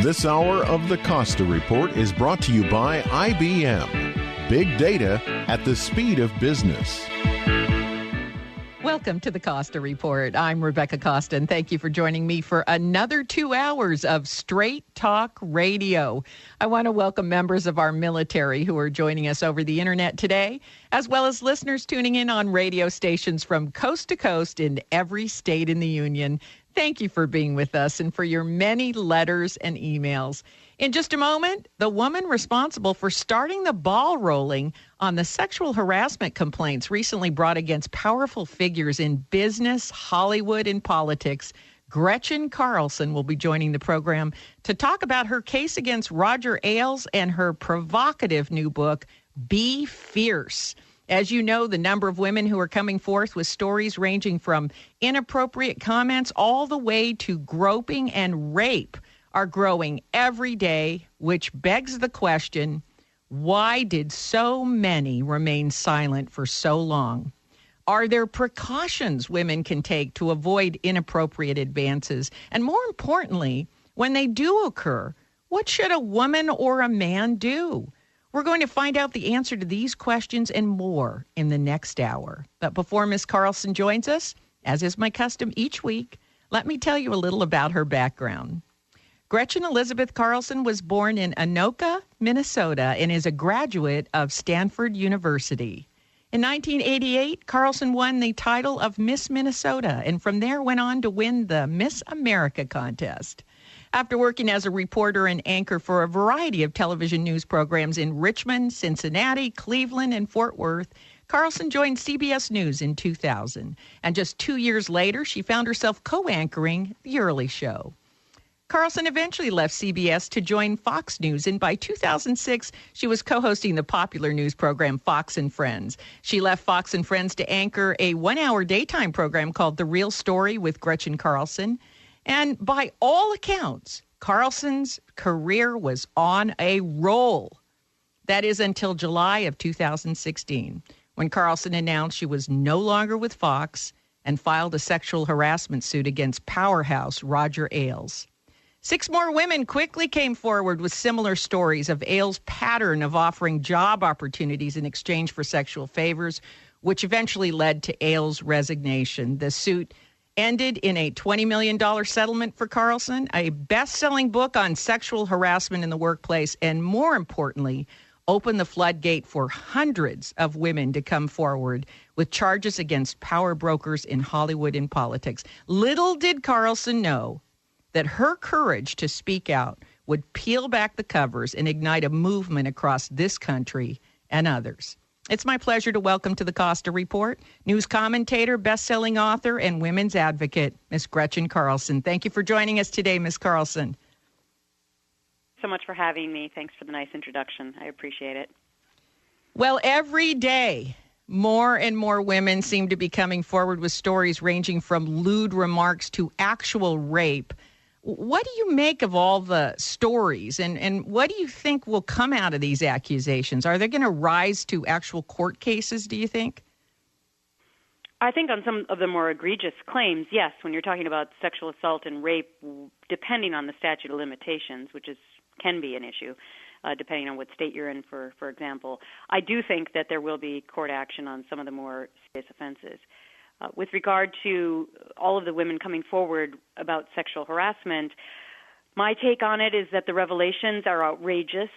This hour of the Costa Report is brought to you by IBM. Big data at the speed of business. Welcome to the Costa Report. I'm Rebecca Costa, and thank you for joining me for another 2 hours of straight talk radio. I want to welcome members of our military who are joining us over the internet today, as well as listeners tuning in on radio stations from coast to coast in every state in the Union. Thank you for being with us and for your many letters and emails. In just a moment, the woman responsible for starting the ball rolling on the sexual harassment complaints recently brought against powerful figures in business, Hollywood, and politics, Gretchen Carlson, will be joining the program to talk about her case against Roger Ailes and her provocative new book, Be Fierce. As you know, the number of women who are coming forth with stories ranging from inappropriate comments all the way to groping and rape are growing every day, which begs the question, why did so many remain silent for so long? Are there precautions women can take to avoid inappropriate advances? And more importantly, when they do occur, what should a woman or a man do? We're going to find out the answer to these questions and more in the next hour. But before Ms. Carlson joins us, as is my custom each week, let me tell you a little about her background. Gretchen Elizabeth Carlson was born in Anoka, Minnesota, and is a graduate of Stanford University. In 1988, Carlson won the title of Miss Minnesota, and from there went on to win the Miss America contest. After working as a reporter and anchor for a variety of television news programs in Richmond, Cincinnati, Cleveland, and Fort Worth, Carlson joined CBS News in 2000. And just 2 years later, she found herself co-anchoring The Early Show. Carlson eventually left CBS to join Fox News, and by 2006, she was co-hosting the popular news program Fox and Friends. She left Fox and Friends to anchor a 1-hour daytime program called The Real Story with Gretchen Carlson. And by all accounts, Carlson's career was on a roll. That is until July of 2016, when Carlson announced she was no longer with Fox and filed a sexual harassment suit against powerhouse Roger Ailes. 6 more women quickly came forward with similar stories of Ailes' pattern of offering job opportunities in exchange for sexual favors, which eventually led to Ailes' resignation. The suit ended in a $20 million settlement for Carlson, a best-selling book on sexual harassment in the workplace, and more importantly, opened the floodgate for hundreds of women to come forward with charges against power brokers in Hollywood and politics. Little did Carlson know that her courage to speak out would peel back the covers and ignite a movement across this country and others. It's my pleasure to welcome to the Costa Report news commentator, best-selling author, and women's advocate, Ms. Gretchen Carlson. Thank you for joining us today, Ms. Carlson. So much for having me. Thanks for the nice introduction. I appreciate it. Well, every day, more and more women seem to be coming forward with stories ranging from lewd remarks to actual rape. What do you make of all the stories, and what do you think will come out of these accusations? Are they going to rise to actual court cases, do you think? I think on some of the more egregious claims, yes, when you're talking about sexual assault and rape, depending on the statute of limitations, which can be an issue, depending on what state you're in, for example, I do think that there will be court action on some of the more serious offenses. With regard to all of the women coming forward about sexual harassment, my take on it is that the revelations are outrageous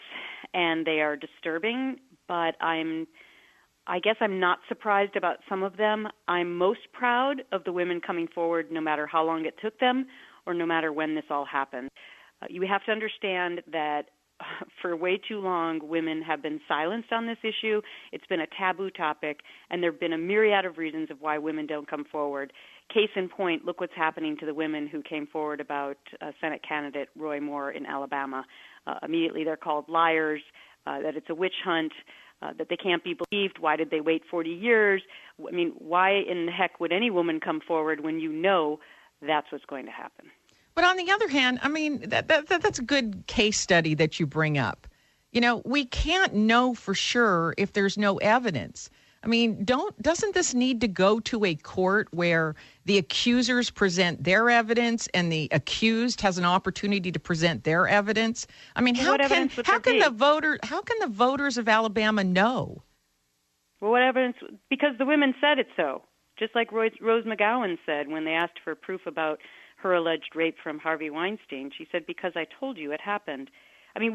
and they are disturbing, but I guess I'm not surprised about some of them. I'm most proud of the women coming forward no matter how long it took them or no matter when this all happened. You have to understand that for way too long, women have been silenced on this issue. It's been a taboo topic, and there have been a myriad of reasons of why women don't come forward. Case in point, look what's happening to the women who came forward about Senate candidate Roy Moore in Alabama. Immediately they're called liars, that it's a witch hunt, that they can't be believed. Why did they wait 40 years? I mean, why in the heck would any woman come forward when you know that's what's going to happen? But on the other hand, I mean, that's a good case study that you bring up. You know, we can't know for sure if there's no evidence. I mean, doesn't this need to go to a court where the accusers present their evidence and the accused has an opportunity to present their evidence? I mean, how can the voters of Alabama know? Well, what evidence? Because the women said it so. Just like Rose McGowan said when they asked for proof about her alleged rape from Harvey Weinstein. She said, because I told you it happened. I mean,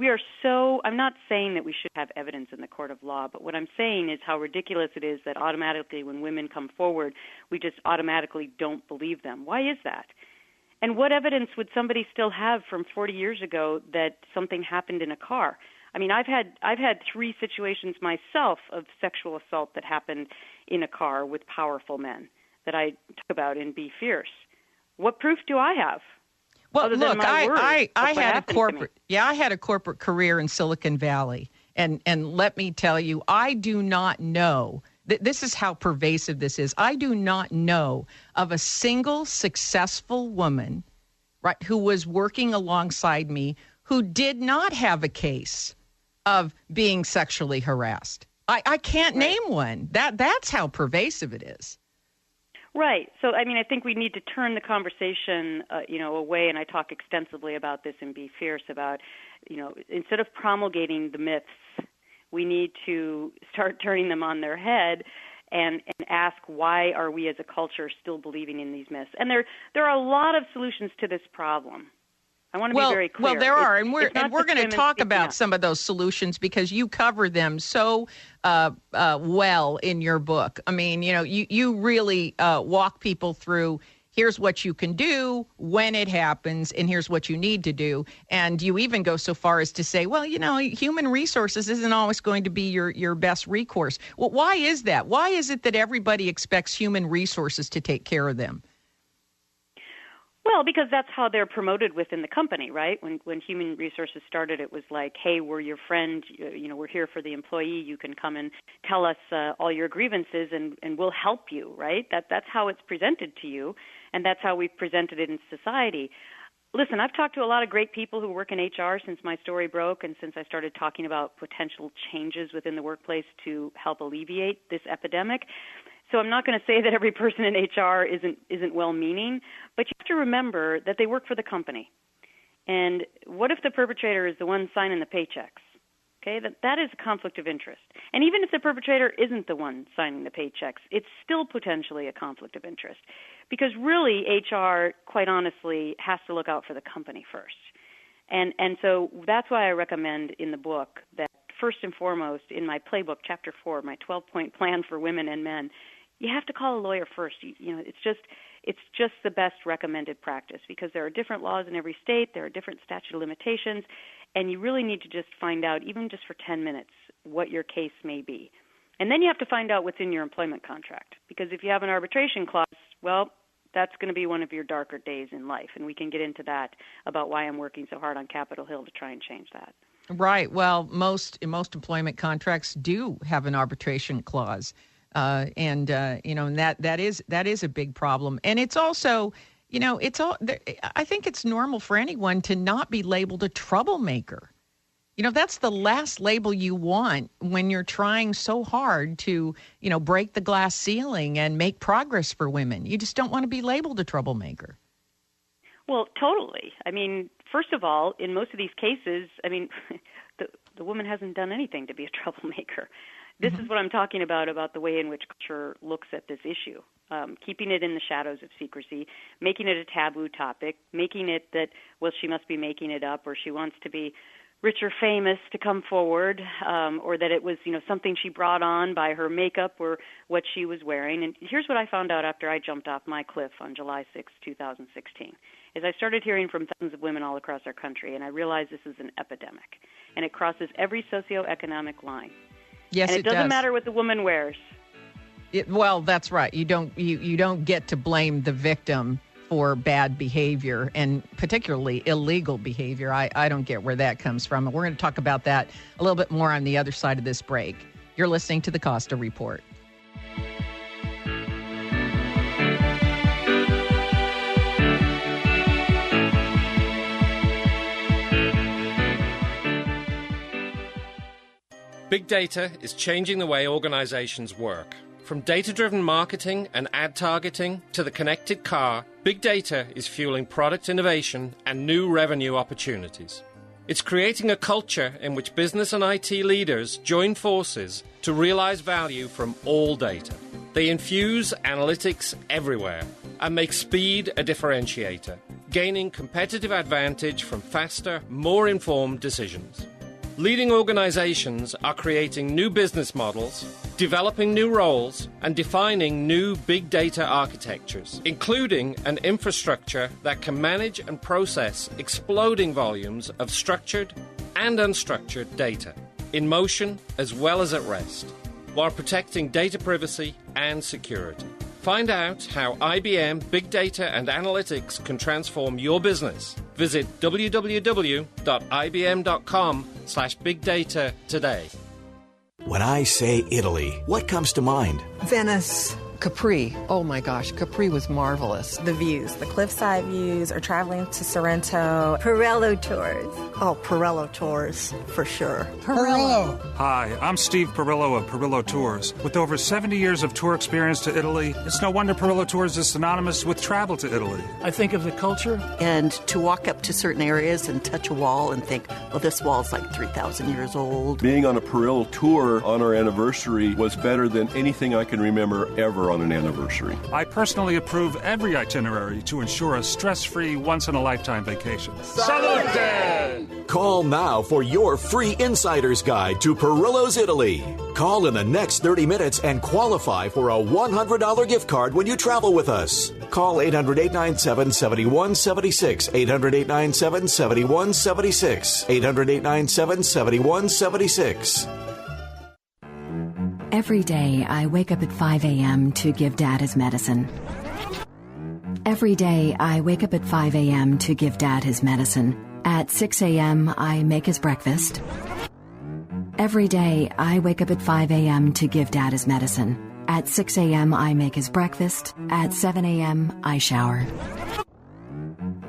I'm not saying that we should have evidence in the court of law, but what I'm saying is how ridiculous it is that automatically when women come forward, we just automatically don't believe them. Why is that? And what evidence would somebody still have from 40 years ago that something happened in a car? I mean, I've had 3 situations myself of sexual assault that happened in a car with powerful men that I talk about in Be Fierce. What proof do I have? Well, look, I had a corporate career in Silicon Valley, and let me tell you, I do not know. This is how pervasive this is. I do not know of a single successful woman, right, who was working alongside me who did not have a case of being sexually harassed. I can't name one. That's how pervasive it is. Right. So, I mean, I think we need to turn the conversation, away, and I talk extensively about this in Be Fierce about, instead of promulgating the myths, we need to start turning them on their head and ask why are we as a culture still believing in these myths. And there are a lot of solutions to this problem. I want to be very clear. Well, there are, and we're going to talk about some of those solutions because you cover them so well in your book. I mean, you really walk people through. Here's what you can do when it happens, and here's what you need to do. And you even go so far as to say, well, human resources isn't always going to be your best recourse. Well, why is that? Why is it that everybody expects human resources to take care of them? Well, because that's how they're promoted within the company, right? When human resources started, it was like, hey, we're your friend, we're here for the employee. You can come and tell us all your grievances and we'll help you, right? That's how it's presented to you, and that's how we've presented it in society. Listen, I've talked to a lot of great people who work in HR since my story broke and since I started talking about potential changes within the workplace to help alleviate this epidemic. So I'm not going to say that every person in HR isn't well-meaning, but you have to remember that they work for the company. And what if the perpetrator is the one signing the paychecks? Okay, that is a conflict of interest. And even if the perpetrator isn't the one signing the paychecks, it's still potentially a conflict of interest. Because really, HR, quite honestly, has to look out for the company first. And so that's why I recommend in the book that first and foremost, in my playbook, Chapter 4, my 12-point plan for women and men, you have to call a lawyer first. It's just the best recommended practice because there are different laws in every state, there are different statute of limitations, and you really need to just find out, even just for 10 minutes, what your case may be. And then you have to find out what's in your employment contract because if you have an arbitration clause, well, that's going to be one of your darker days in life, and we can get into that about why I'm working so hard on Capitol Hill to try and change that. Right. Well, most employment contracts do have an arbitration clause. And that is a big problem. And it's also, I think it's normal for anyone to not be labeled a troublemaker. That's the last label you want when you're trying so hard to, break the glass ceiling and make progress for women. You just don't want to be labeled a troublemaker. Well, totally. I mean, first of all, in most of these cases, the woman hasn't done anything to be a troublemaker. This is what I'm talking about the way in which culture looks at this issue, keeping it in the shadows of secrecy, making it a taboo topic, making it that, well, she must be making it up or she wants to be rich or famous to come forward, or that it was, something she brought on by her makeup or what she was wearing. And here's what I found out after I jumped off my cliff on July 6, 2016, is I started hearing from thousands of women all across our country, and I realized this is an epidemic, and it crosses every socioeconomic line. Yes, and it does. Doesn't matter what the woman wears. Well, that's right. You don't get to blame the victim for bad behavior and particularly illegal behavior. I don't get where that comes from. And we're going to talk about that a little bit more on the other side of this break. You're listening to the Costa Report. Big data is changing the way organizations work. From data-driven marketing and ad targeting to the connected car, big data is fueling product innovation and new revenue opportunities. It's creating a culture in which business and IT leaders join forces to realize value from all data. They infuse analytics everywhere and make speed a differentiator, gaining competitive advantage from faster, more informed decisions. Leading organizations are creating new business models, developing new roles, and defining new big data architectures, including an infrastructure that can manage and process exploding volumes of structured and unstructured data, in motion as well as at rest, while protecting data privacy and security. Find out how IBM Big Data and Analytics can transform your business. Visit www.ibm.com/bigdata today. When I say Italy, what comes to mind? Venice. Capri. Oh my gosh, Capri was marvelous. The views, the cliffside views, or traveling to Sorrento. Pirello tours. Oh, Pirello tours, for sure. Pirello. Hi, I'm Steve Pirillo of Pirillo Tours. With over 70 years of tour experience to Italy, it's no wonder Pirillo Tours is synonymous with travel to Italy. I think of the culture. And to walk up to certain areas and touch a wall and think, well, this wall's like 3,000 years old. Being on a Pirillo tour on our anniversary was better than anything I can remember ever on an anniversary. I personally approve every itinerary to ensure a stress-free, once-in-a-lifetime vacation. Salute! Call now for your free insider's guide to Pirillo's Italy. Call in the next 30 minutes and qualify for a $100 gift card when you travel with us. Call 800-897-7176, 800-897-7176, 800-897-7176. Every day, I wake up at 5 a.m. to give Dad his medicine. Every day, I wake up at 5 a.m. to give Dad his medicine. At 6 a.m., I make his breakfast. Every day, I wake up at 5 a.m. to give Dad his medicine. At 6 a.m., I make his breakfast. At 7 a.m., I shower.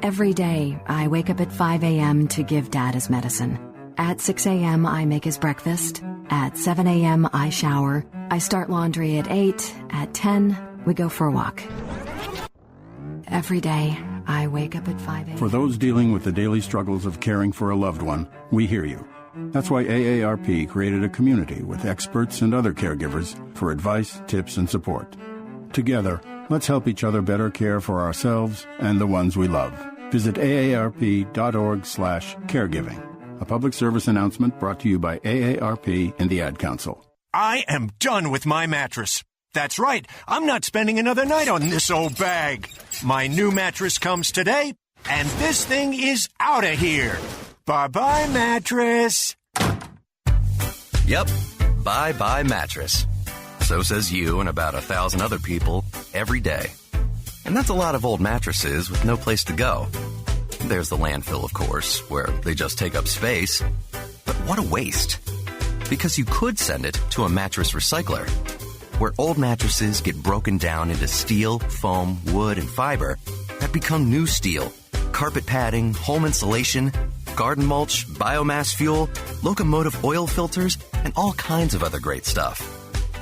Every day, I wake up at 5 a.m. to give Dad his medicine. At 6 a.m., I make his breakfast. At 7 a.m., I shower. I start laundry at 8. At 10, we go for a walk. Every day, I wake up at 5 a.m. For those dealing with the daily struggles of caring for a loved one, we hear you. That's why AARP created a community with experts and other caregivers for advice, tips, and support. Together, let's help each other better care for ourselves and the ones we love. Visit aarp.org/caregiving. A public service announcement brought to you by AARP and the Ad Council. I am done with my mattress. That's right. I'm not spending another night on this old bag. My new mattress comes today, and this thing is out of here. Bye-bye, mattress. Yep. Bye-bye, mattress. So says you and about 1,000 other people every day. And that's a lot of old mattresses with no place to go. There's the landfill, of course, where they just take up space. But what a waste. Because you could send it to a mattress recycler, where old mattresses get broken down into steel, foam, wood, and fiber that become new steel, carpet padding, home insulation, garden mulch, biomass fuel, locomotive oil filters, and all kinds of other great stuff.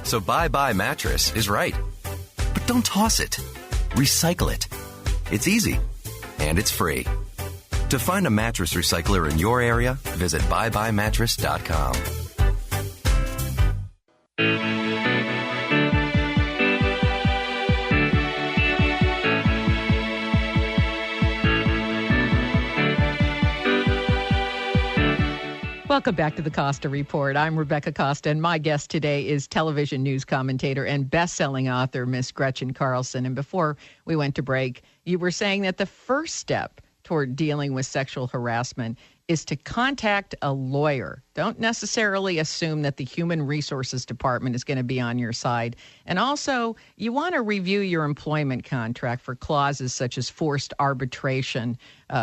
So bye-bye mattress is right. But don't toss it. Recycle it. It's easy. And it's free. To find a mattress recycler in your area, visit buybuymattress.com. Welcome back to the Costa Report. I'm Rebecca Costa, and my guest today is television news commentator and best-selling author, Miss Gretchen Carlson. And before we went to break, you were saying that the first step toward dealing with sexual harassment is to contact a lawyer. Don't necessarily assume that the Human Resources Department is going to be on your side. And also, you want to review your employment contract for clauses such as forced arbitration,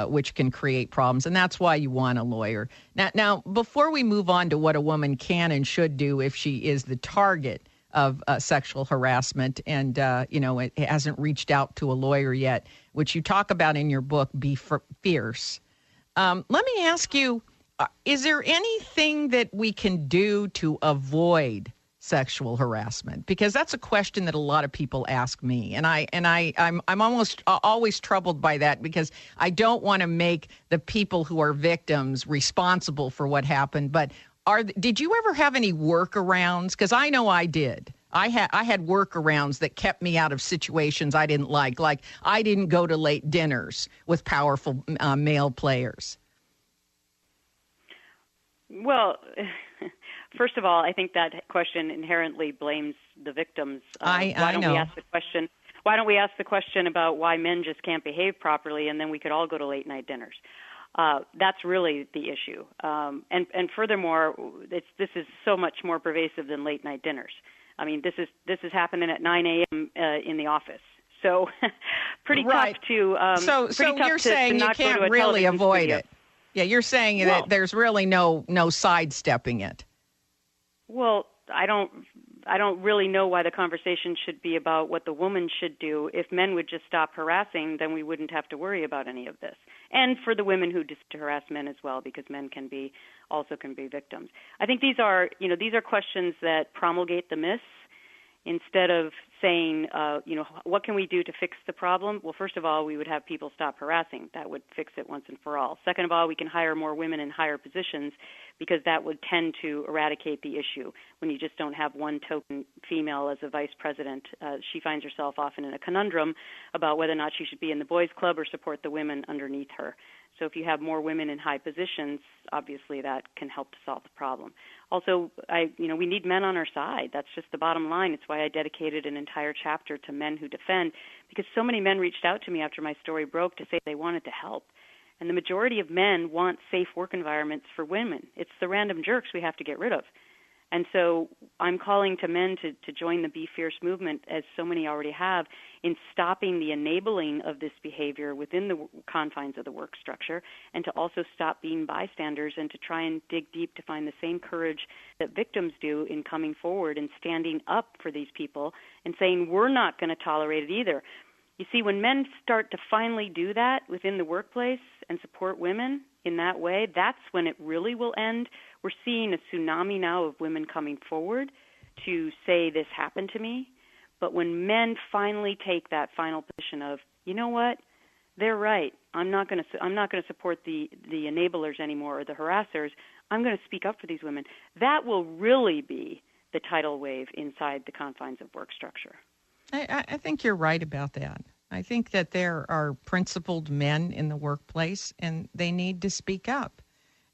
which can create problems. And that's why you want a lawyer. Now, before we move on to what a woman can and should do if she is the target of sexual harassment and, it hasn't reached out to a lawyer yet, which you talk about in your book, Be Fierce. Let me ask you, is there anything that we can do to avoid sexual harassment? Because that's a question that a lot of people ask me, and I'm almost always troubled by that, because I don't want to make the people who are victims responsible for what happened. But did you ever have any workarounds? Because I know I did. I had workarounds that kept me out of situations I didn't like. Like, I didn't go to late dinners with powerful male players. Well, first of all, I think that question inherently blames the victims. I know. Why don't we ask the question about why men just can't behave properly, and then we could all go to late night dinners? That's really the issue. And furthermore, this is so much more pervasive than late night dinners. I mean, this is happening at 9 a.m. In the office. So pretty right. tough to. So you're saying you can't really avoid it. Yeah, you're saying that there's really no sidestepping it. Well, I don't really know why the conversation should be about what the woman should do. If men would just stop harassing, then we wouldn't have to worry about any of this. And for the women who just harass men as well, because men can be victims. I think these are questions that promulgate the myths instead of saying, what can we do to fix the problem? Well, first of all, we would have people stop harassing. That would fix it once and for all. Second of all, we can hire more women in higher positions, because that would tend to eradicate the issue. When you just don't have one token female as a vice president, she finds herself often in a conundrum about whether or not she should be in the boys' club or support the women underneath her. So if you have more women in high positions, obviously that can help to solve the problem. Also, we need men on our side. That's just the bottom line. It's why I dedicated an entire chapter to men who defend, because so many men reached out to me after my story broke to say they wanted to help. And the majority of men want safe work environments for women. It's the random jerks we have to get rid of. And so I'm calling to men to join the Be Fierce movement, as so many already have, in stopping the enabling of this behavior within the confines of the work structure, and to also stop being bystanders and to try and dig deep to find the same courage that victims do in coming forward and standing up for these people and saying, we're not going to tolerate it either. You see, when men start to finally do that within the workplace and support women in that way, that's when it really will end. We're seeing a tsunami now of women coming forward to say this happened to me. But when men finally take that final position of, you know what, they're right. I'm not going to support the enablers anymore, or the harassers. I'm going to speak up for these women. That will really be the tidal wave inside the confines of work structure. I think you're right about that. I think that there are principled men in the workplace, and they need to speak up,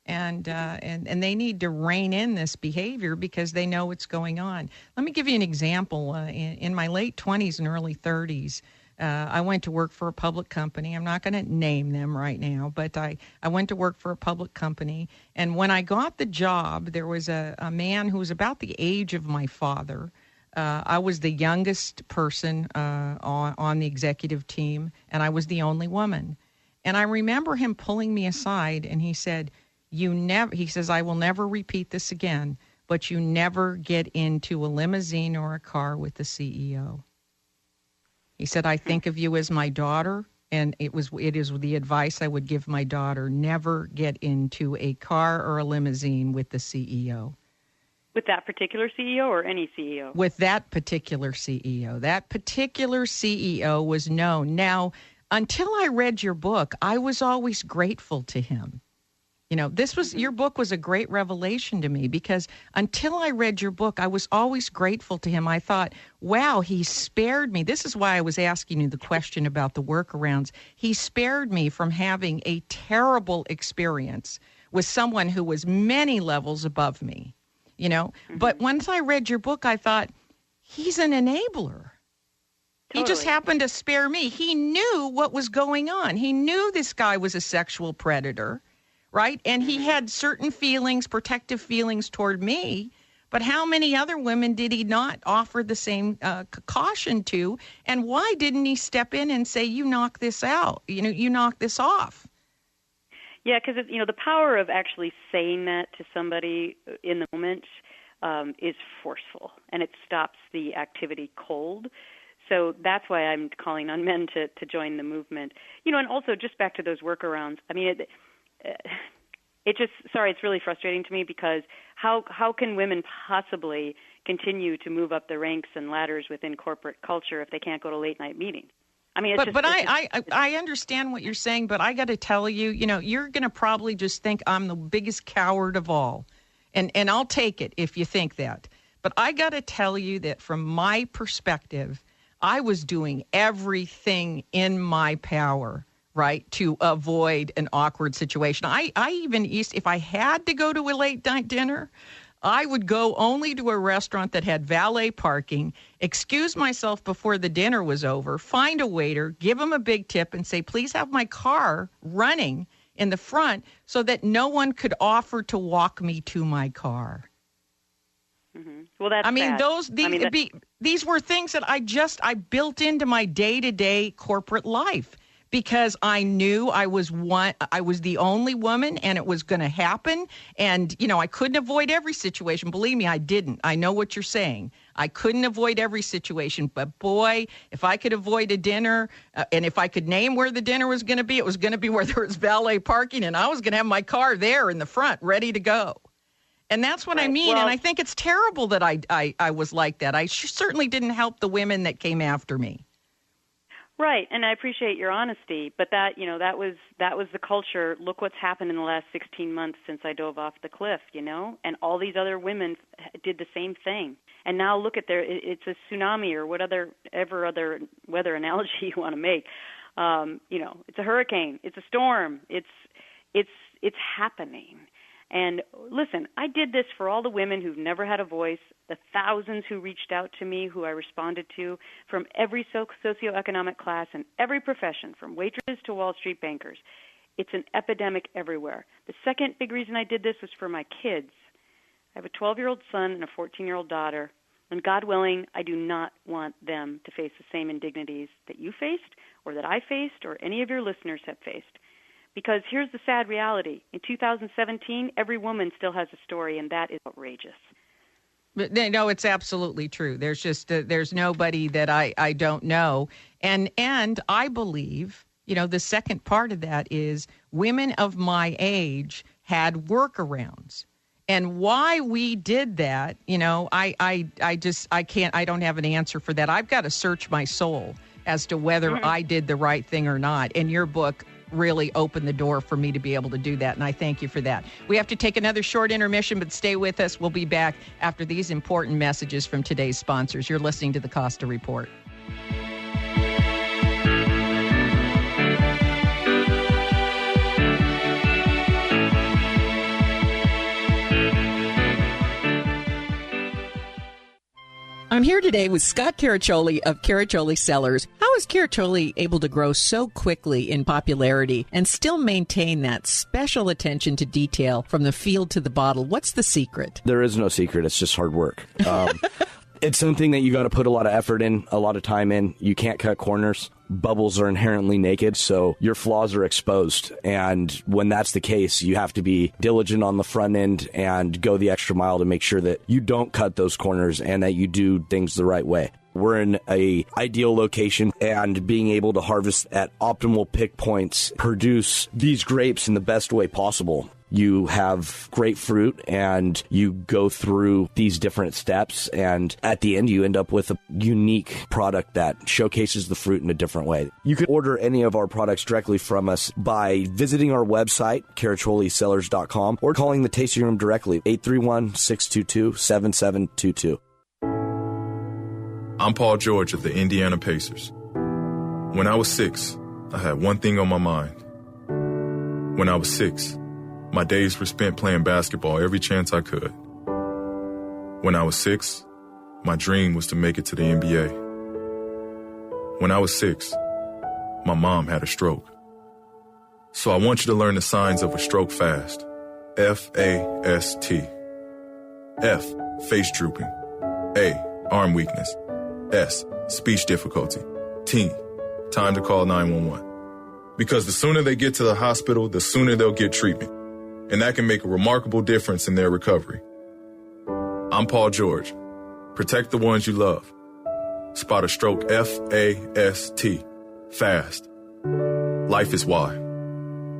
and they need to rein in this behavior because they know what's going on. Let me give you an example. In my late 20s and early 30s, I went to work for a public company. I'm not going to name them right now, but I went to work for a public company. And when I got the job, there was a man who was about the age of my father. I was the youngest person on the executive team, and I was the only woman. And I remember him pulling me aside, and he said, he says, I will never repeat this again, but you never get into a limousine or a car with the CEO. He said, I think of you as my daughter, and it is the advice I would give my daughter: never get into a car or a limousine with the CEO. With that particular CEO or any CEO? With that particular CEO. That particular CEO was known. Now, until I read your book, I was always grateful to him. You know, your book was a great revelation to me, because until I read your book, I was always grateful to him. I thought, wow, he spared me. This is why I was asking you the question about the workarounds. He spared me from having a terrible experience with someone who was many levels above me. You know, but once I read your book, I thought, he's an enabler. Totally. He just happened to spare me. He knew what was going on. He knew this guy was a sexual predator, right? And he had certain feelings, protective feelings toward me. But how many other women did he not offer the same caution to? And why didn't he step in and say, you knock this out, you knock this off? Yeah, because the power of actually saying that to somebody in the moment is forceful, and it stops the activity cold. So that's why I'm calling on men to join the movement. And also just back to those workarounds. I mean, it's really frustrating to me because how can women possibly continue to move up the ranks and ladders within corporate culture if they can't go to late night meetings? I mean, I understand what you're saying, but I got to tell you, you're going to probably just think I'm the biggest coward of all. And I'll take it if you think that. But I got to tell you that from my perspective, I was doing everything in my power, right, to avoid an awkward situation. I even used, if I had to go to a late night dinner, I would go only to a restaurant that had valet parking, excuse myself before the dinner was over, find a waiter, give him a big tip, and say, please have my car running in the front so that no one could offer to walk me to my car. Mm-hmm. Well, that's these were things that I built into my day-to-day corporate life. Because I knew I was the only woman and it was going to happen. And, I couldn't avoid every situation. Believe me, I didn't. I know what you're saying. I couldn't avoid every situation. But boy, if I could avoid a dinner and if I could name where the dinner was going to be, it was going to be where there was valet parking and I was going to have my car there in the front ready to go. And that's what I mean. Well, and I think it's terrible that I was like that. I certainly didn't help the women that came after me. Right, and I appreciate your honesty, but that was the culture. Look what's happened in the last 16 months since I dove off the cliff, and all these other women did the same thing. And now look at it's a tsunami or whatever other weather analogy you want to make. It's a hurricane, it's a storm, it's happening. And listen, I did this for all the women who've never had a voice, the thousands who reached out to me, who I responded to, from every socioeconomic class and every profession, from waitresses to Wall Street bankers. It's an epidemic everywhere. The second big reason I did this was for my kids. I have a 12-year-old son and a 14-year-old daughter, and God willing, I do not want them to face the same indignities that you faced or that I faced or any of your listeners have faced. Because here's the sad reality. In 2017, every woman still has a story, and that is outrageous. No, it's absolutely true. There's just there's nobody that I don't know. And I believe, the second part of that is women of my age had workarounds. And why we did that, I don't have an answer for that. I've got to search my soul as to whether I did the right thing or not. And your book really opened the door for me to be able to do that, and I thank you for that. We have to take another short intermission, but stay with us. We'll be back after these important messages from today's sponsors. You're listening to the Costa Report. I'm here today with Scott Caraccioli of Caraccioli Cellars. How is Caraccioli able to grow so quickly in popularity and still maintain that special attention to detail from the field to the bottle? What's the secret? There is no secret. It's just hard work. It's something that you got to put a lot of effort in, a lot of time in. You can't cut corners. Bubbles are inherently naked, so your flaws are exposed. And when that's the case, you have to be diligent on the front end and go the extra mile to make sure that you don't cut those corners and that you do things the right way. We're in a ideal location, and being able to harvest at optimal pick points, produce these grapes in the best way possible. You have great fruit, and you go through these different steps, and at the end, you end up with a unique product that showcases the fruit in a different way. You can order any of our products directly from us by visiting our website, caracciolicellars.com, or calling the tasting room directly, 831-622-7722. I'm Paul George of the Indiana Pacers. When I was 6, I had one thing on my mind. When I was 6, my days were spent playing basketball every chance I could. When I was 6, my dream was to make it to the NBA. When I was 6, my mom had a stroke. So I want you to learn the signs of a stroke fast. F-A-S-T. F, face drooping. A, arm weakness. S, speech difficulty. T, time to call 911. Because the sooner they get to the hospital, the sooner they'll get treatment. And that can make a remarkable difference in their recovery. I'm Paul George. Protect the ones you love. Spot a stroke F-A-S-T. Fast. Life is why.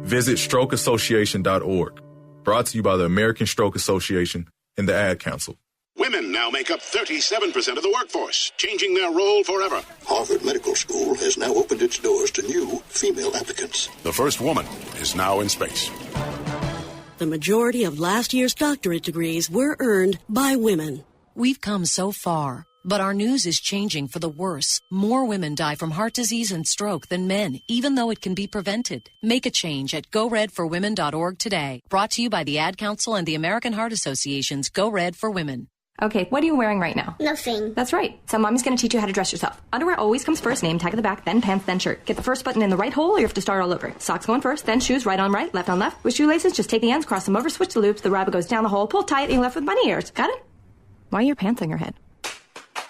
Visit strokeassociation.org. Brought to you by the American Stroke Association and the Ad Council. Women now make up 37% of the workforce, changing their role forever. Harvard Medical School has now opened its doors to new female applicants. The first woman is now in space. The majority of last year's doctorate degrees were earned by women. We've come so far, but our news is changing for the worse. More women die from heart disease and stroke than men, even though it can be prevented. Make a change at GoRedForWomen.org today. Brought to you by the Ad Council and the American Heart Association's Go Red for Women. Okay, what are you wearing right now? Nothing. That's right. So Mommy's going to teach you how to dress yourself. Underwear always comes first, name tag at the back, then pants, then shirt. Get the first button in the right hole or you have to start all over. Socks going first, then shoes, right on right, left on left. With shoelaces, just take the ends, cross them over, switch the loops, the rabbit goes down the hole, pull tight, and you're left with bunny ears. Got it? Why are your pants on your head?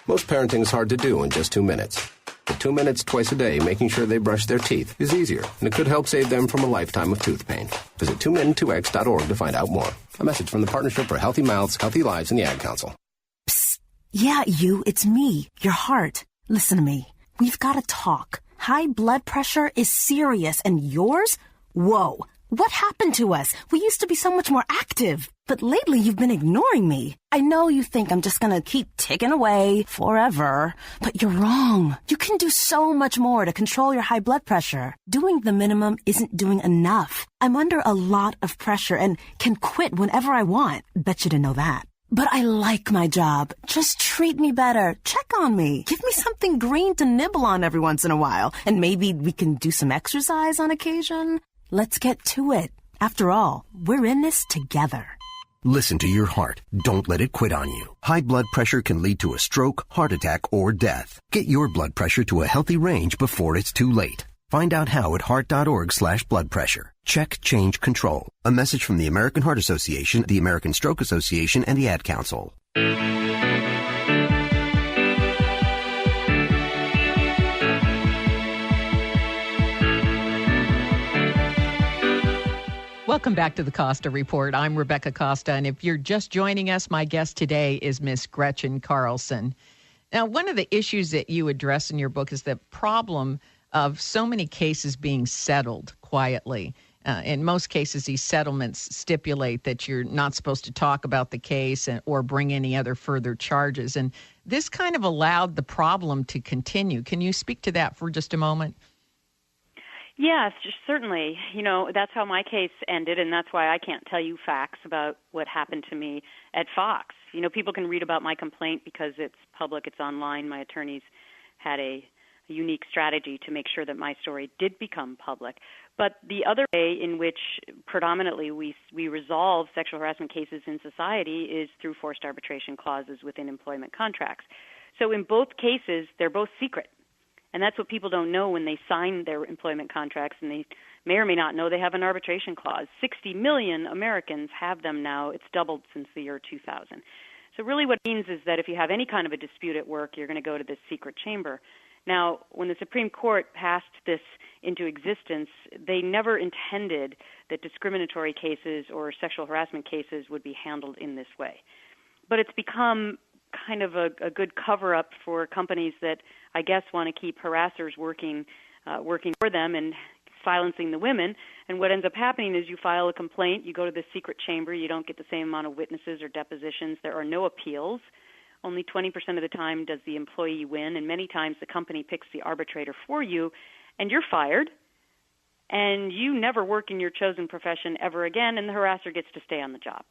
Most parenting is hard to do in just 2 minutes. But 2 minutes twice a day making sure they brush their teeth is easier, and it could help save them from a lifetime of tooth pain. Visit 2min2x.org to find out more. A message from the Partnership for Healthy Mouths, Healthy Lives, and the Ad Council. Yeah, it's me, your heart. Listen to me. We've got to talk. High blood pressure is serious, and yours? Whoa. What happened to us? We used to be so much more active. But lately, you've been ignoring me. I know you think I'm just gonna keep ticking away forever, but you're wrong. You can do so much more to control your high blood pressure. Doing the minimum isn't doing enough. I'm under a lot of pressure and can quit whenever I want. Bet you didn't know that. But I like my job. Just treat me better. Check on me. Give me something green to nibble on every once in a while. And maybe we can do some exercise on occasion. Let's get to it. After all, we're in this together. Listen to your heart. Don't let it quit on you. High blood pressure can lead to a stroke, heart attack, or death. Get your blood pressure to a healthy range before it's too late. Find out how at heart.org/blood pressure. Check, change, control. A message from the American Heart Association, the American Stroke Association, and the Ad Council. Welcome back to the Costa Report. I'm Rebecca Costa, and if you're just joining us, my guest today is Miss Gretchen Carlson. Now, one of the issues that you address in your book is the problem of so many cases being settled quietly. In most cases, these settlements stipulate that you're not supposed to talk about the case or bring any other further charges. And this kind of allowed the problem to continue. Can you speak to that for just a moment? Yes, certainly. You know, that's how my case ended, and that's why I can't tell you facts about what happened to me at Fox. You know, people can read about my complaint because it's public, it's online. My attorneys had a unique strategy to make sure that my story did become public. But the other way in which predominantly we resolve sexual harassment cases in society is through forced arbitration clauses within employment contracts. So in both cases, they're both secret. And that's what people don't know when they sign their employment contracts, and they may or may not know they have an arbitration clause. 60 million Americans have them now. It's doubled since the year 2000. So really what it means is that if you have any kind of a dispute at work, you're going to go to this secret chamber. Now, when the Supreme Court passed this into existence, they never intended that discriminatory cases or sexual harassment cases would be handled in this way. But it's become kind of a good cover-up for companies that I guess want to keep harassers working for them and silencing the women. And what ends up happening is you file a complaint, you go to the secret chamber, you don't get the same amount of witnesses or depositions, there are no appeals. Only 20% of the time does the employee win, and many times the company picks the arbitrator for you, and you're fired, and you never work in your chosen profession ever again, and the harasser gets to stay on the job.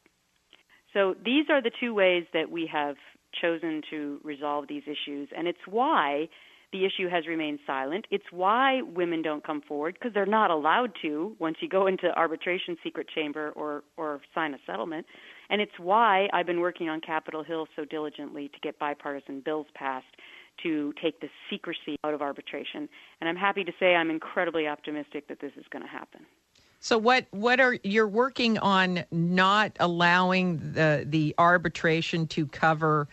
So these are the two ways that we have chosen to resolve these issues, and it's why the issue has remained silent. It's why women don't come forward, because they're not allowed to once you go into arbitration secret chamber or sign a settlement. And it's why I've been working on Capitol Hill so diligently to get bipartisan bills passed to take the secrecy out of arbitration. And I'm happy to say I'm incredibly optimistic that this is going to happen. So what are you're working on not allowing the arbitration to cover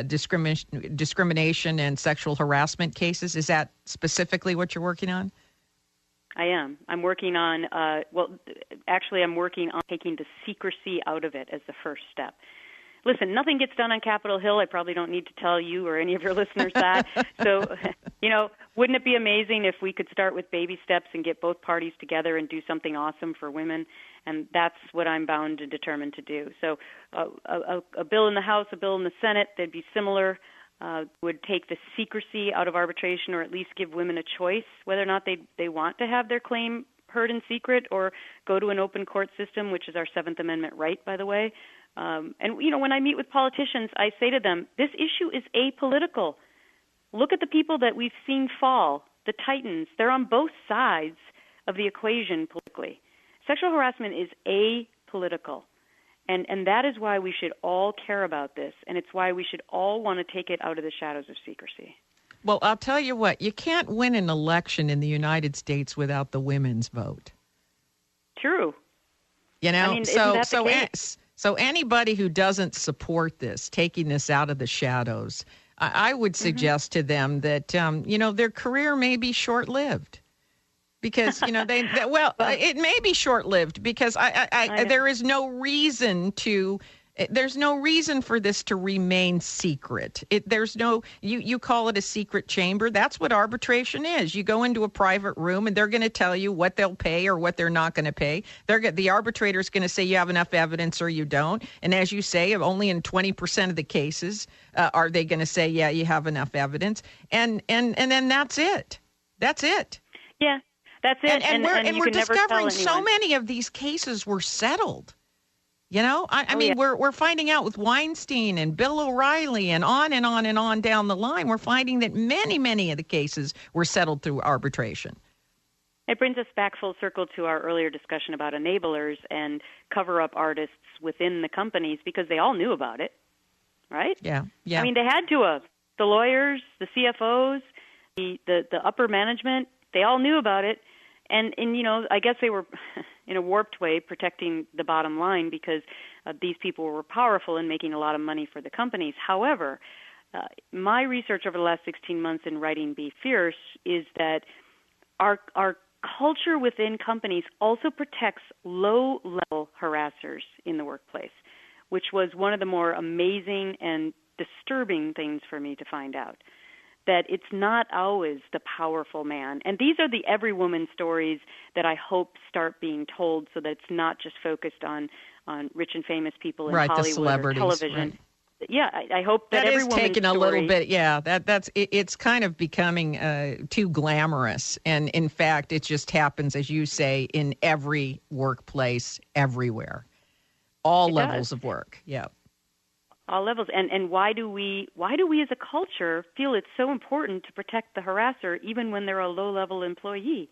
discrimination and sexual harassment cases? Is that specifically what you're working on? I am. I'm working on, I'm working on taking the secrecy out of it as the first step. listen, nothing gets done on Capitol Hill. I probably don't need to tell you or any of your listeners that. So, wouldn't it be amazing if we could start with baby steps and get both parties together and do something awesome for women? And that's what I'm bound and determined to do. So a bill in the House, a bill in the Senate, they'd be similar, would take the secrecy out of arbitration, or at least give women a choice whether or not they want to have their claim heard in secret or go to an open court system, which is our Seventh Amendment right, by the way. And when I meet with politicians, I say to them, this issue is apolitical. Look at the people that we've seen fall, the titans. They're on both sides of the equation politically. Sexual harassment is apolitical. And that is why we should all care about this, and it's why we should all want to take it out of the shadows of secrecy. Well, I'll tell you what, you can't win an election in the United States without the women's vote. True. So anybody who doesn't support this, taking this out of the shadows, I would suggest to them that, their career may be short-lived. Because, it may be short-lived because there is no reason there's no reason for this to remain secret. You call it a secret chamber. That's what arbitration is. You go into a private room and they're going to tell you what they'll pay or what they're not going to pay. The arbitrator's going to say you have enough evidence or you don't. And as you say, only in 20% of the cases are they going to say, yeah, you have enough evidence. And then that's it. That's it. Yeah, that's it. And we're discovering so many of these cases were settled. We're finding out with Weinstein and Bill O'Reilly and on and on and on down the line. We're finding that many, many of the cases were settled through arbitration. It brings us back full circle to our earlier discussion about enablers and cover-up artists within the companies because they all knew about it, right? Yeah. I mean, they had to have. The lawyers, the CFOs, the upper management, they all knew about it. And I guess they were, in a warped way, protecting the bottom line because these people were powerful and making a lot of money for the companies. However, my research over the last 16 months in writing Be Fierce is that our culture within companies also protects low-level harassers in the workplace, which was one of the more amazing and disturbing things for me to find out. That it's not always the powerful man. And these are the every woman stories that I hope start being told so that it's not just focused on rich and famous people in Hollywood the celebrities, or television. Right. Yeah, I hope that every is woman's taking story, a little bit. Yeah, it's kind of becoming too glamorous. And in fact, it just happens, as you say, in every workplace, everywhere, all levels of work. Yeah. All levels, and why do we as a culture feel it's so important to protect the harasser even when they're a low-level employee?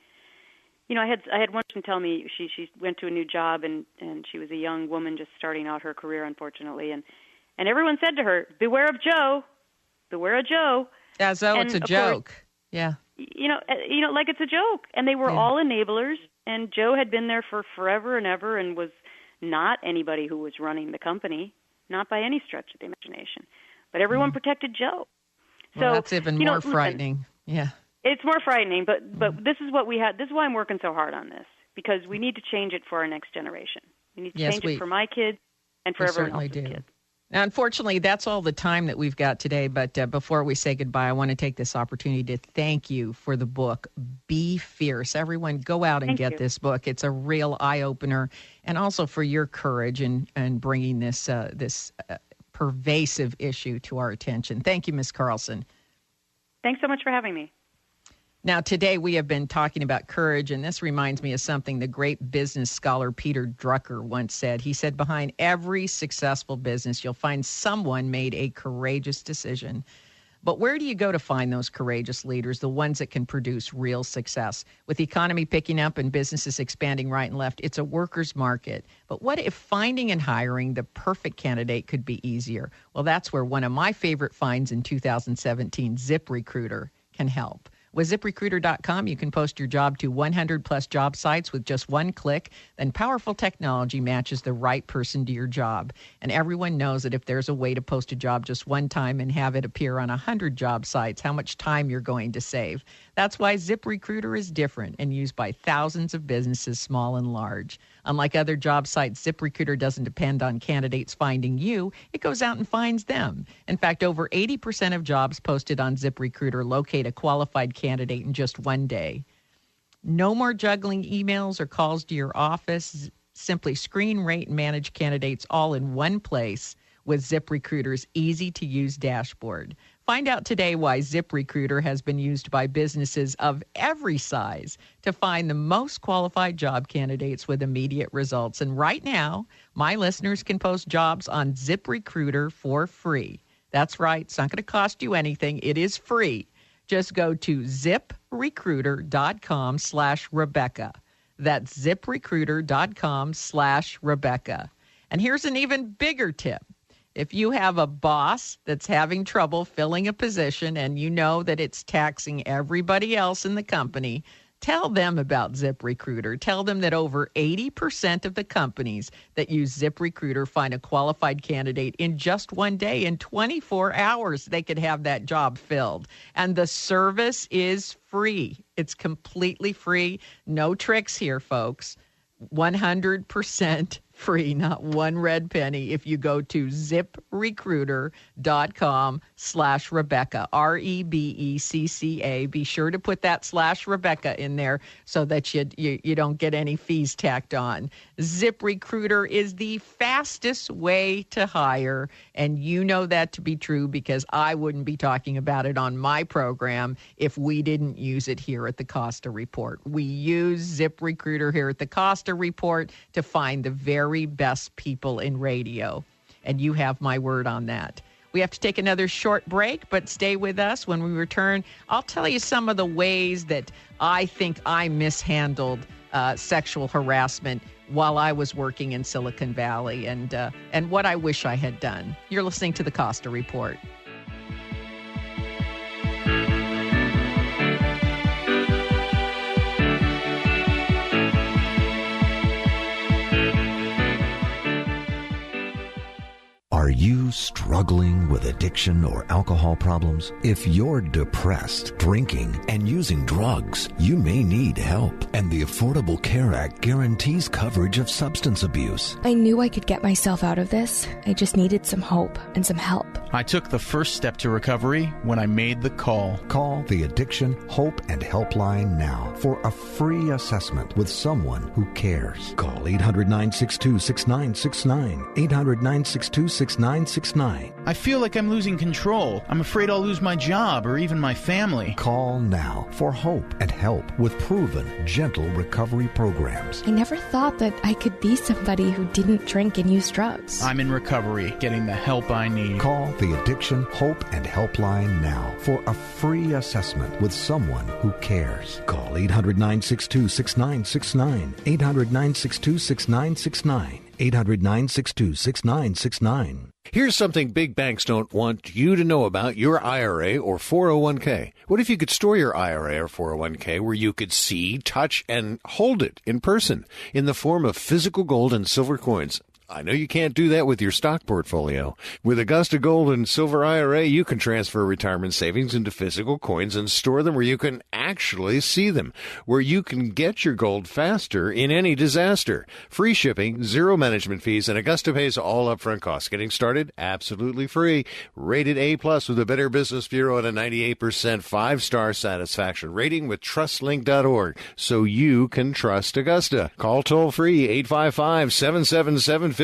I had one person tell me she went to a new job and she was a young woman just starting out her career, unfortunately, and everyone said to her, "Beware of Joe, beware of Joe." As though it's a joke. Course, yeah. Like it's a joke, and they were all enablers, and Joe had been there for forever and ever, and was not anybody who was running the company. Not by any stretch of the imagination. But everyone protected Joe. So that's even more frightening. Yeah. It's more frightening, but this is what we had. This is why I'm working so hard on this, because we need to change it for our next generation. We need to change it for my kids and for everyone else's kids. Now, unfortunately, that's all the time that we've got today. But before we say goodbye, I want to take this opportunity to thank you for the book, Be Fierce. Everyone, go out and get this book. It's a real eye-opener. And also for your courage in bringing this pervasive issue to our attention. Thank you, Ms. Carlson. Thanks so much for having me. Now, today we have been talking about courage, and this reminds me of something the great business scholar Peter Drucker once said. He said, behind every successful business, you'll find someone made a courageous decision. But where do you go to find those courageous leaders, the ones that can produce real success? With the economy picking up and businesses expanding right and left, it's a worker's market. But what if finding and hiring the perfect candidate could be easier? Well, that's where one of my favorite finds in 2017, ZipRecruiter, can help. With ZipRecruiter.com, you can post your job to 100-plus job sites with just one click. Then powerful technology matches the right person to your job. And everyone knows that if there's a way to post a job just one time and have it appear on 100 job sites, how much time you're going to save. That's why ZipRecruiter is different and used by thousands of businesses, small and large. Unlike other job sites, ZipRecruiter doesn't depend on candidates finding you. It goes out and finds them. In fact, over 80% of jobs posted on ZipRecruiter locate a qualified candidate in just one day. No more juggling emails or calls to your office. Simply screen, rate, and manage candidates all in one place with ZipRecruiter's easy-to-use dashboard. Find out today why ZipRecruiter has been used by businesses of every size to find the most qualified job candidates with immediate results. And right now, my listeners can post jobs on ZipRecruiter for free. That's right. It's not going to cost you anything. It is free. Just go to ZipRecruiter.com/Rebecca. That's ZipRecruiter.com/Rebecca. And here's an even bigger tip. If you have a boss that's having trouble filling a position and you know that it's taxing everybody else in the company, tell them about ZipRecruiter. Tell them that over 80% of the companies that use ZipRecruiter find a qualified candidate in just one day. In 24 hours, they could have that job filled. And the service is free. It's completely free. No tricks here, folks. 100% free, not one red penny, if you go to ZipRecruiter.com/Rebecca, REBECCA. Be sure to put that /Rebecca in there so that you don't get any fees tacked on. ZipRecruiter is the fastest way to hire, and you know that to be true because I wouldn't be talking about it on my program if we didn't use it here at the Costa Report. We use ZipRecruiter here at the Costa Report to find the very best people in radio, and you have my word on that. We have to take another short break, but stay with us. When we return, I'll tell you some of the ways that I think I mishandled sexual harassment while I was working in Silicon Valley, and what I wish I had done. You're listening to the Costa Report. Are you struggling with addiction or alcohol problems? If you're depressed, drinking, and using drugs, you may need help. And the Affordable Care Act guarantees coverage of substance abuse. I knew I could get myself out of this. I just needed some hope and some help. I took the first step to recovery when I made the call. Call the Addiction, Hope, and Helpline now for a free assessment with someone who cares. Call 800-962-6969. 800-962-6969. I feel like I'm losing control. I'm afraid I'll lose my job or even my family. Call now for hope and help with proven, gentle recovery programs. I never thought that I could be somebody who didn't drink and use drugs. I'm in recovery, getting the help I need. Call the Addiction, Hope, and Helpline now for a free assessment with someone who cares. Call 800-962-6969. 800-962-6969. 800-962-6969. Here's something big banks don't want you to know about your IRA or 401k. What if you could store your IRA or 401k where you could see, touch, and hold it in person in the form of physical gold and silver coins? I know you can't do that with your stock portfolio. With Augusta Gold and Silver IRA, you can transfer retirement savings into physical coins and store them where you can actually see them, where you can get your gold faster in any disaster. Free shipping, zero management fees, and Augusta pays all upfront costs. Getting started, absolutely free. Rated A+ with the Better Business Bureau at a 98% 5-star satisfaction rating with TrustLink.org, so you can trust Augusta. Call toll-free 855-777-5662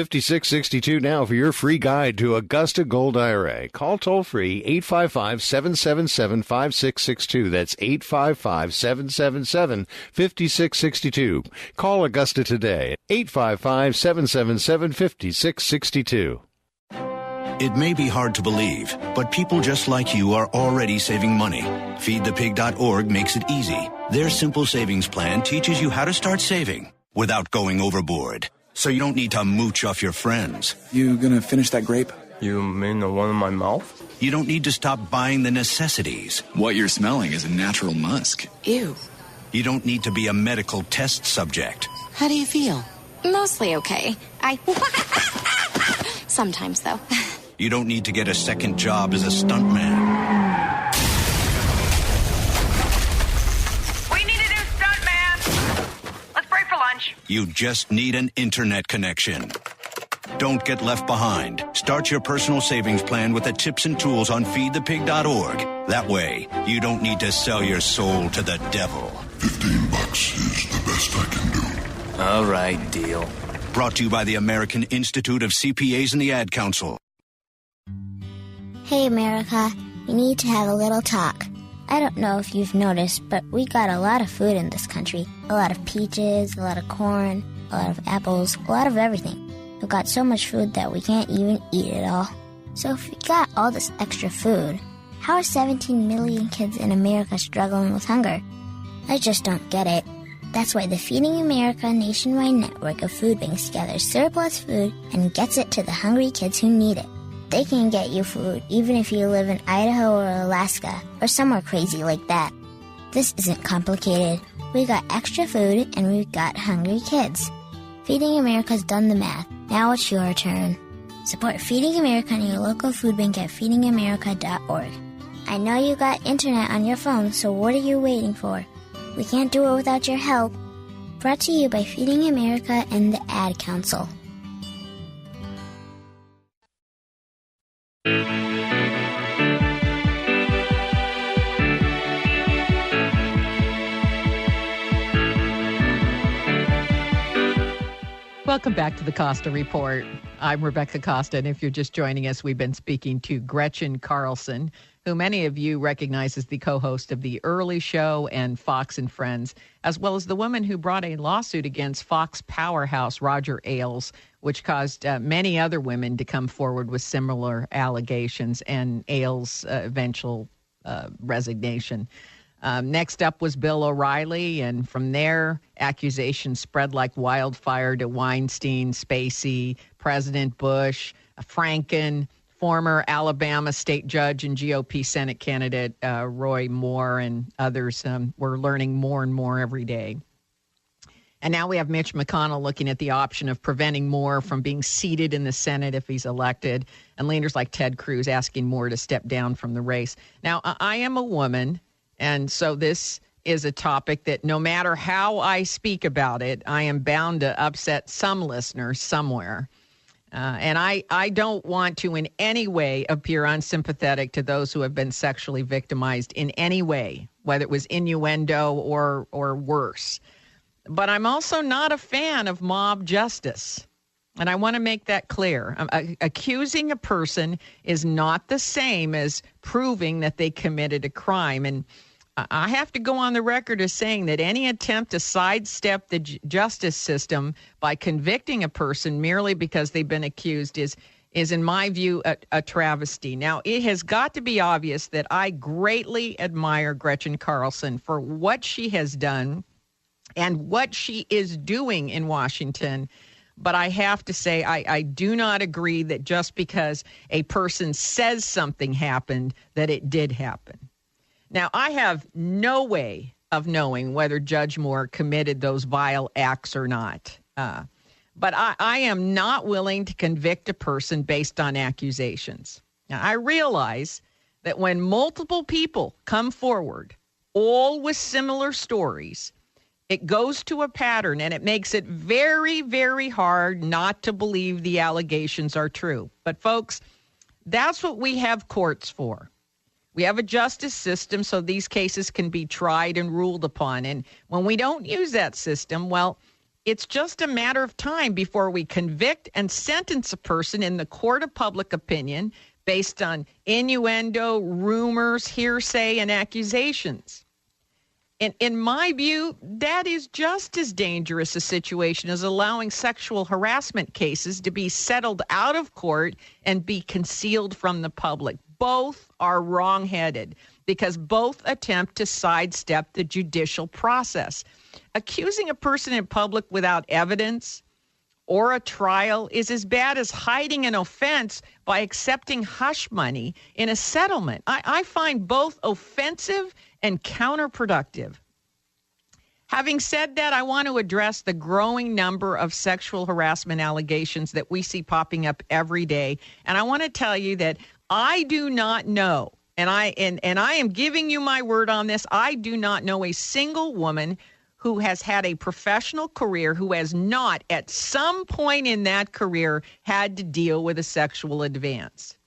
now for your free guide to Augusta Gold IRA. Call toll-free 855-777-5662. That's 855-777-5662. Call Augusta today. 855-777-5662. It may be hard to believe, but people just like you are already saving money. FeedThePig.org makes it easy. Their simple savings plan teaches you how to start saving without going overboard. So you don't need to mooch off your friends. You gonna finish that grape? You mean the one in my mouth? You don't need to stop buying the necessities. What you're smelling is a natural musk. Ew. You don't need to be a medical test subject. How do you feel? Mostly okay. Sometimes, though. You don't need to get a second job as a stuntman. We need a new stuntman. Let's break for lunch. You just need an internet connection. Don't get left behind. Start your personal savings plan with the tips and tools on feedthepig.org. That way, you don't need to sell your soul to the devil. $15 is the best I can do. All right, deal. Brought to you by the American Institute of CPAs and the Ad Council. Hey, America. We need to have a little talk. I don't know if you've noticed, but we got a lot of food in this country. A lot of peaches, a lot of corn, a lot of apples, a lot of everything. We've got so much food that we can't even eat it all. So if we got all this extra food, how are 17 million kids in America struggling with hunger? I just don't get it. That's why the Feeding America nationwide network of food banks gathers surplus food and gets it to the hungry kids who need it. They can get you food even if you live in Idaho or Alaska or somewhere crazy like that. This isn't complicated. We got extra food and we've got hungry kids. Feeding America's done the math. Now it's your turn. Support Feeding America and your local food bank at feedingamerica.org. I know you got internet on your phone, so what are you waiting for? We can't do it without your help. Brought to you by Feeding America and the Ad Council. Welcome back to the Costa Report. I'm Rebecca Costa, and if you're just joining us, we've been speaking to Gretchen Carlson, who many of you recognize as the co-host of The Early Show and Fox and Friends, as well as the woman who brought a lawsuit against Fox powerhouse Roger Ailes, which caused many other women to come forward with similar allegations and Ailes' eventual resignation. Next up was Bill O'Reilly, and from there, accusations spread like wildfire to Weinstein, Spacey, President Bush, Franken, former Alabama state judge and GOP Senate candidate Roy Moore, and others. We're learning more and more every day. And now we have Mitch McConnell looking at the option of preventing Moore from being seated in the Senate if he's elected, and leaders like Ted Cruz asking Moore to step down from the race. Now, I am a woman, and so this is a topic that no matter how I speak about it, I am bound to upset some listeners somewhere. And I don't want to in any way appear unsympathetic to those who have been sexually victimized in any way, whether it was innuendo or worse. But I'm also not a fan of mob justice. And I want to make that clear. Accusing a person is not the same as proving that they committed a crime. And I have to go on the record as saying that any attempt to sidestep the justice system by convicting a person merely because they've been accused is in my view, a travesty. Now, it has got to be obvious that I greatly admire Gretchen Carlson for what she has done and what she is doing in Washington. But I have to say, I do not agree that just because a person says something happened, that it did happen. Now, I have no way of knowing whether Judge Moore committed those vile acts or not. But I am not willing to convict a person based on accusations. Now, I realize that when multiple people come forward, all with similar stories, it goes to a pattern, and it makes it very, very hard not to believe the allegations are true. But, folks, that's what we have courts for. We have a justice system so these cases can be tried and ruled upon. And when we don't use that system, well, it's just a matter of time before we convict and sentence a person in the court of public opinion based on innuendo, rumors, hearsay, and accusations. In my view, that is just as dangerous a situation as allowing sexual harassment cases to be settled out of court and be concealed from the public. Both are wrong-headed because both attempt to sidestep the judicial process. Accusing a person in public without evidence or a trial is as bad as hiding an offense by accepting hush money in a settlement. I find both offensive and counterproductive. Having said that, I want to address the growing number of sexual harassment allegations that we see popping up every day. And I want to tell you that I do not know, and I am giving you my word on this, I do not know a single woman who has had a professional career who has not, at some point in that career, had to deal with a sexual advance.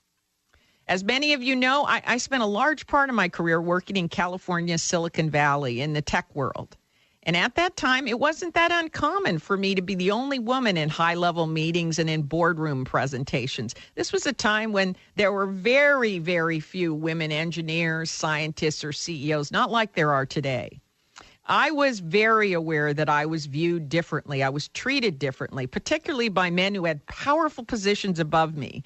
As many of you know, I spent a large part of my career working in California's Silicon Valley in the tech world. And at that time, it wasn't that uncommon for me to be the only woman in high-level meetings and in boardroom presentations. This was a time when there were very, very few women engineers, scientists, or CEOs, not like there are today. I was very aware that I was viewed differently. I was treated differently, particularly by men who had powerful positions above me.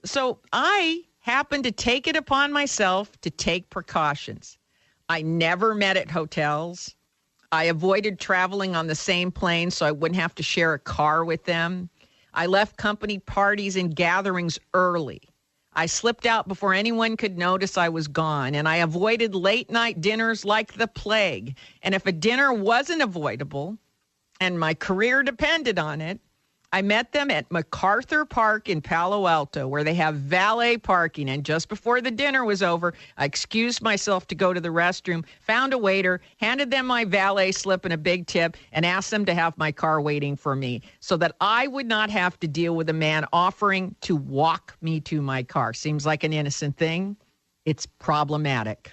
So I happened to take it upon myself to take precautions. I never met at hotels. I avoided traveling on the same plane so I wouldn't have to share a car with them. I left company parties and gatherings early. I slipped out before anyone could notice I was gone, and I avoided late-night dinners like the plague. And if a dinner wasn't avoidable, and my career depended on it, I met them at MacArthur Park in Palo Alto, where they have valet parking. And just before the dinner was over, I excused myself to go to the restroom, found a waiter, handed them my valet slip and a big tip, and asked them to have my car waiting for me so that I would not have to deal with a man offering to walk me to my car. Seems like an innocent thing. It's problematic.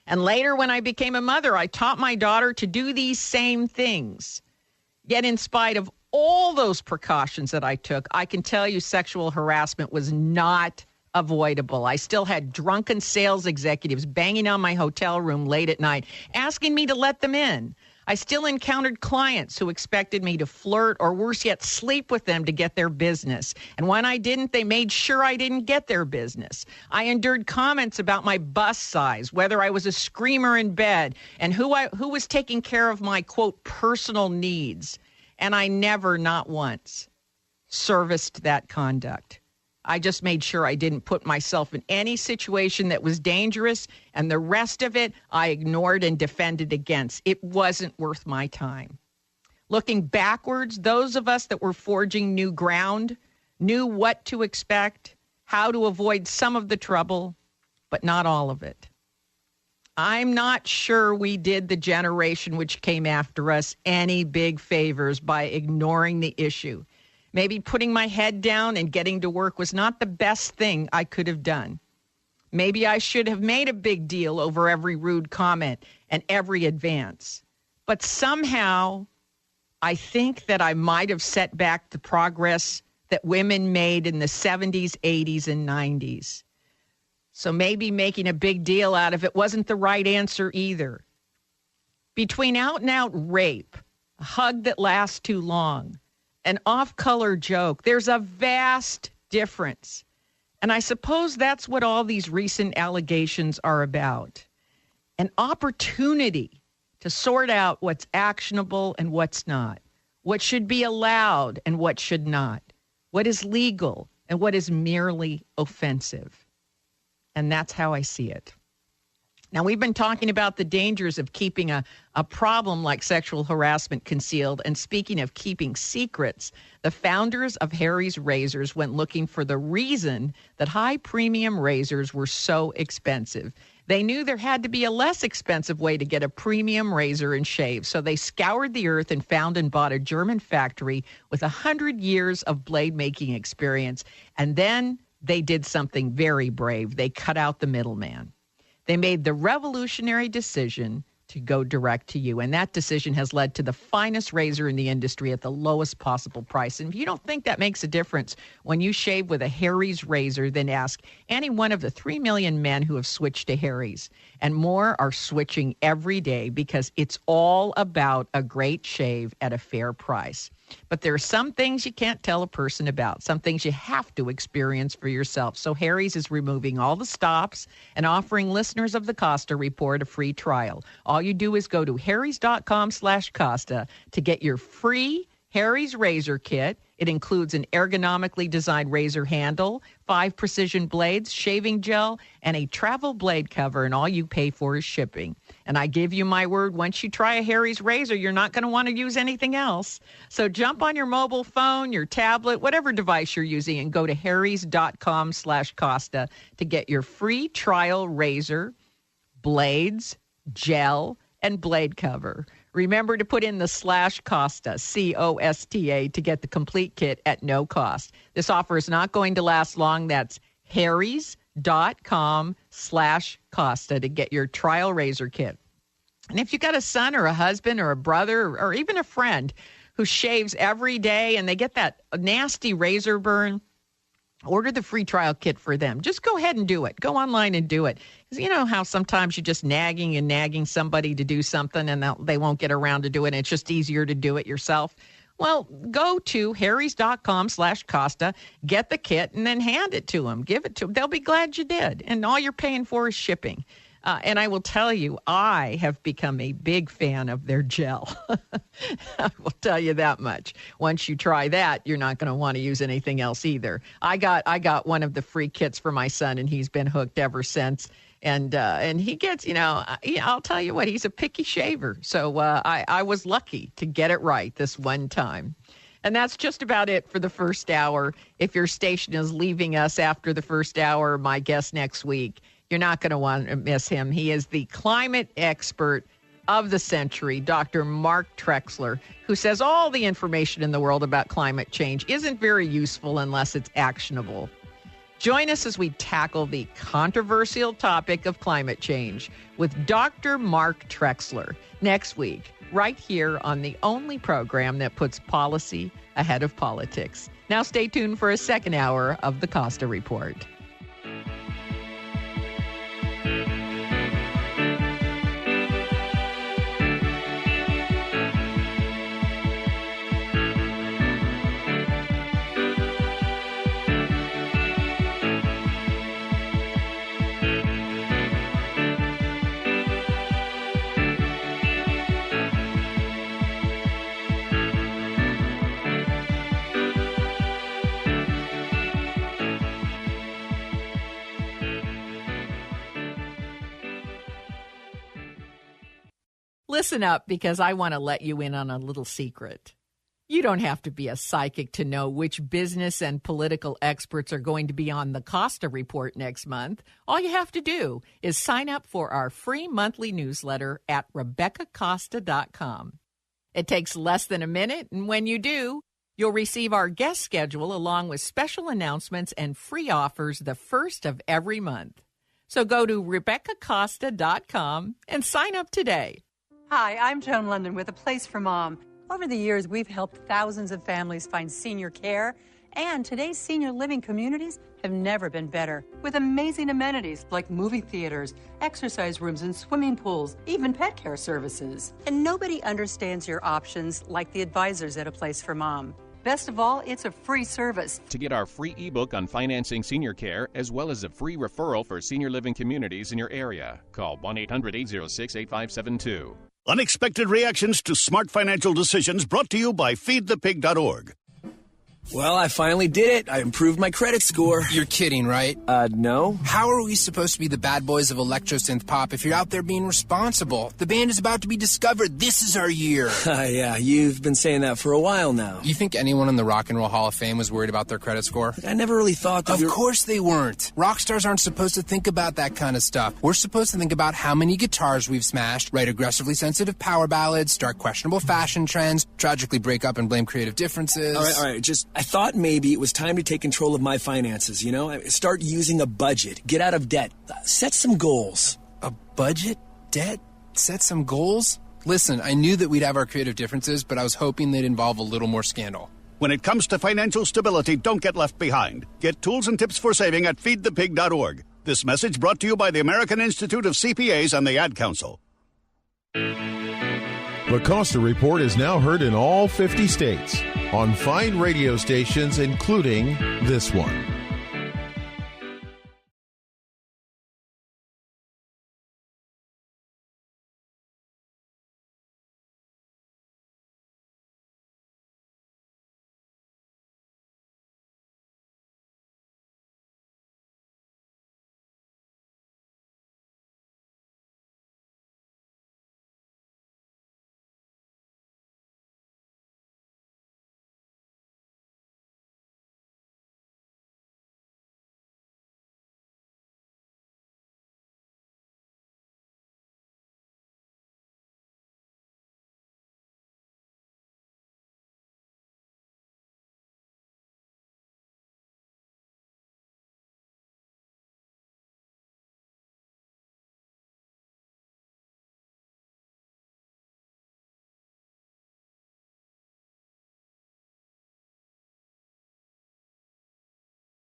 And later, when I became a mother, I taught my daughter to do these same things. Yet in spite of all those precautions that I took, I can tell you sexual harassment was not avoidable. I still had drunken sales executives banging on my hotel room late at night, asking me to let them in. I still encountered clients who expected me to flirt or worse yet, sleep with them to get their business. And when I didn't, they made sure I didn't get their business. I endured comments about my bust size, whether I was a screamer in bed, and who was taking care of my, quote, personal needs. And I never, not once, serviced that conduct. I just made sure I didn't put myself in any situation that was dangerous, and the rest of it I ignored and defended against. It wasn't worth my time. Looking backwards, those of us that were forging new ground knew what to expect, how to avoid some of the trouble, but not all of it. I'm not sure we did the generation which came after us any big favors by ignoring the issue. Maybe putting my head down and getting to work was not the best thing I could have done. Maybe I should have made a big deal over every rude comment and every advance. But somehow, I think that I might have set back the progress that women made in the 70s, 80s, and 90s. So maybe making a big deal out of it wasn't the right answer either. Between out-and-out rape, a hug that lasts too long, an off-color joke, there's a vast difference. And I suppose that's what all these recent allegations are about. An opportunity to sort out what's actionable and what's not, what should be allowed and what should not, what is legal and what is merely offensive. And that's how I see it. Now, we've been talking about the dangers of keeping a problem like sexual harassment concealed. And speaking of keeping secrets, the founders of Harry's Razors went looking for the reason that high premium razors were so expensive. They knew there had to be a less expensive way to get a premium razor and shave. So they scoured the earth and found and bought a German factory with 100 years of blade making experience. And then they did something very brave. They cut out the middleman. They made the revolutionary decision to go direct to you. And that decision has led to the finest razor in the industry at the lowest possible price. And if you don't think that makes a difference when you shave with a Harry's razor, then ask any one of the 3 million men who have switched to Harry's. And more are switching every day because it's all about a great shave at a fair price. But there are some things you can't tell a person about, some things you have to experience for yourself. So Harry's is removing all the stops and offering listeners of the Costa Report a free trial. All you do is go to harrys.com/Costa to get your free Harry's razor kit. It includes an ergonomically designed razor handle, 5 precision blades, shaving gel, and a travel blade cover, and all you pay for is shipping. And I give you my word, once you try a Harry's razor, you're not going to want to use anything else. So jump on your mobile phone, your tablet, whatever device you're using, and go to harrys.com/Costa to get your free trial razor, blades, gel, and blade cover. Remember to put in the /Costa, COSTA, to get the complete kit at no cost. This offer is not going to last long. That's harrys.com/Costa to get your trial razor kit. And if you got a son or a husband or a brother or even a friend who shaves every day and they get that nasty razor burn, order the free trial kit for them. Just go ahead and do it. Go online and do it. Because you know how sometimes you're just nagging somebody to do something and they won't get around to do it. And it's just easier to do it yourself. Well, go to harrys.com/Costa, get the kit, and then hand it to them. Give it to them. They'll be glad you did. And all you're paying for is shipping. And I will tell you, I have become a big fan of their gel. I will tell you that much. Once you try that, you're not going to want to use anything else either. I got one of the free kits for my son, and he's been hooked ever since. And he gets, I'll tell you what, he's a picky shaver. So I was lucky to get it right this one time. And that's just about it for the first hour. If your station is leaving us after the first hour, my guest next week, you're not going to want to miss him. He is the climate expert of the century, Dr. Mark Trexler, who says all the information in the world about climate change isn't very useful unless it's actionable. Join us as we tackle the controversial topic of climate change with Dr. Mark Trexler next week, right here on the only program that puts policy ahead of politics. Now stay tuned for a second hour of the Costa Report. Listen up, because I want to let you in on a little secret. You don't have to be a psychic to know which business and political experts are going to be on the Costa Report next month. All you have to do is sign up for our free monthly newsletter at RebeccaCosta.com. It takes less than a minute, and when you do, you'll receive our guest schedule along with special announcements and free offers the first of every month. So go to RebeccaCosta.com and sign up today. Hi, I'm Joan London with A Place for Mom. Over the years, we've helped thousands of families find senior care, and today's senior living communities have never been better. With amazing amenities like movie theaters, exercise rooms, and swimming pools, even pet care services. And nobody understands your options like the advisors at A Place for Mom. Best of all, it's a free service. To get our free ebook on financing senior care, as well as a free referral for senior living communities in your area, call 1-800-806-8572. Unexpected reactions to smart financial decisions brought to you by feedthepig.org. Well, I finally did it. I improved my credit score. You're kidding, right? No. How are we supposed to be the bad boys of electro-synth pop if you're out there being responsible? The band is about to be discovered. This is our year. Yeah, you've been saying that for a while now. You think anyone in the Rock and Roll Hall of Fame was worried about their credit score? I never really thought that. Of course they weren't. Rock stars aren't supposed to think about that kind of stuff. We're supposed to think about how many guitars we've smashed, write aggressively sensitive power ballads, start questionable fashion trends, tragically break up and blame creative differences. All right. I thought maybe it was time to take control of my finances, Start using a budget. Get out of debt. Set some goals. A budget? Debt? Set some goals? Listen, I knew that we'd have our creative differences, but I was hoping they'd involve a little more scandal. When it comes to financial stability, don't get left behind. Get tools and tips for saving at feedthepig.org. This message brought to you by the American Institute of CPAs and the Ad Council. The Costa Report is now heard in all 50 states on fine radio stations, including this one.